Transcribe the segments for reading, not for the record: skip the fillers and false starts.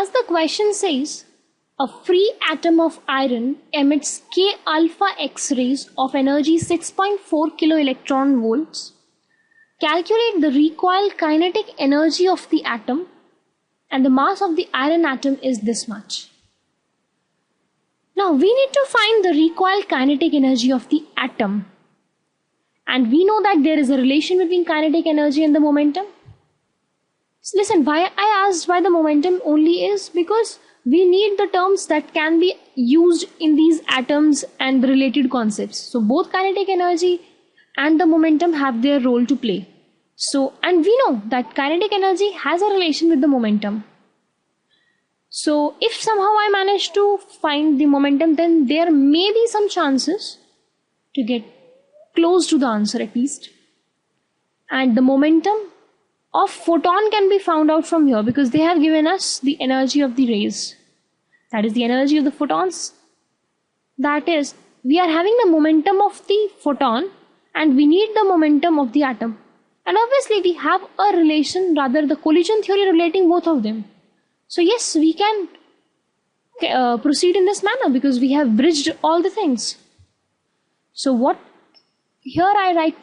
as the question says, a free atom of iron emits K alpha X-rays of energy 6.4 kilo electron volts. Calculate the recoil kinetic energy of the atom, and the mass of the iron atom is this much. Now we need to find the recoil kinetic energy of the atom. And we know that there is a relation between kinetic energy and the momentum. So listen, why I asked why the momentum only is because we need the terms that can be used in these atoms and the related concepts. So both kinetic energy and the momentum have their role to play. So, and we know that kinetic energy has a relation with the momentum. So if somehow I manage to find the momentum, then there may be some chances to get close to the answer at least. And the momentum of photon can be found out from here because they have given us the energy of the rays. That is the energy of the photons. That is, we are having the momentum of the photon and we need the momentum of the atom. And obviously we have a relation, rather the collision theory relating both of them. So yes, we can proceed in this manner because we have bridged all the things. So what here I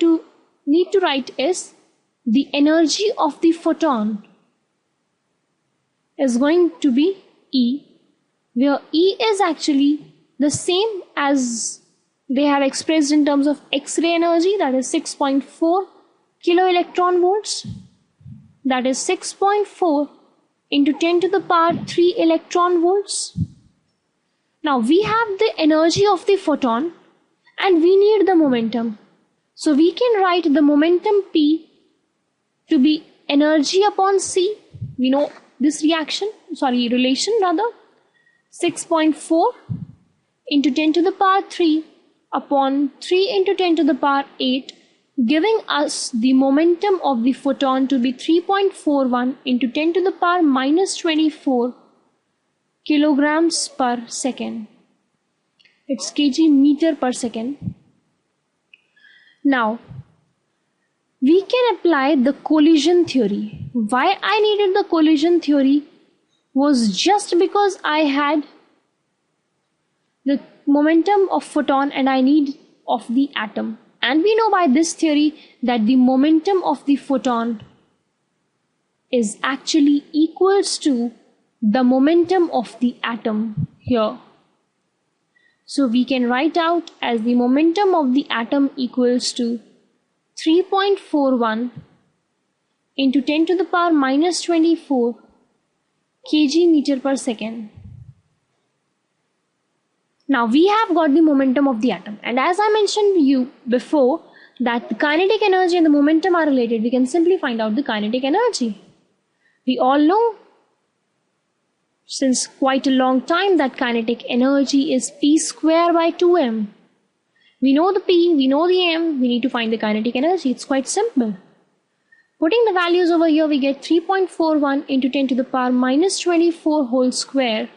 need to write is the energy of the photon is going to be E, where E is actually the same as they have expressed in terms of X-ray energy, that is 6.4 kilo electron volts. That is 6.4 into 10 to the power 3 electron volts. Now we have the energy of the photon and we need the momentum. So we can write the momentum P to be energy upon C. We know this relation rather. 6.4 into 10 to the power 3 upon 3 into 10 to the power 8, giving us the momentum of the photon to be 3.41 into 10 to the power minus 24 kilograms per second. It's kg meter per second. Now, we can apply the collision theory. Why I needed the collision theory was just because I had the momentum of photon and I need of the atom. And we know by this theory that the momentum of the photon is actually equals to the momentum of the atom here. So we can write out as the momentum of the atom equals to 3.41 into 10 to the power minus 24 kg meter per second. Now we have got the momentum of the atom, and as I mentioned to you before that the kinetic energy and the momentum are related, we can simply find out the kinetic energy. We all know since quite a long time that kinetic energy is P square by 2m. We know the P, we know the m, we need to find the kinetic energy. It's quite simple. Putting the values over here, we get 3.41 into 10 to the power minus 24 whole square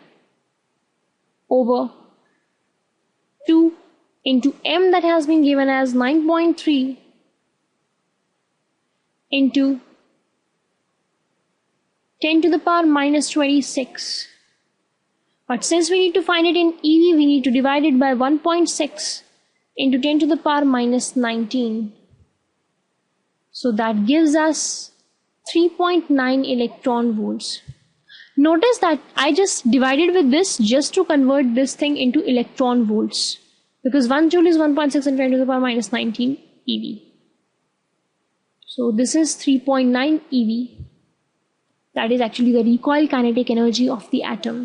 over 2 into m that has been given as 9.3 into 10 to the power minus 26. But since we need to find it in EV, we need to divide it by 1.6 into 10 to the power minus 19. So that gives us 3.9 electron volts. Notice that I just divided with this just to convert this thing into electron volts, because 1 joule is 1.6 into 10 to the power minus 19 EV. So this is 3.9 EV. That is actually the recoil kinetic energy of the atom.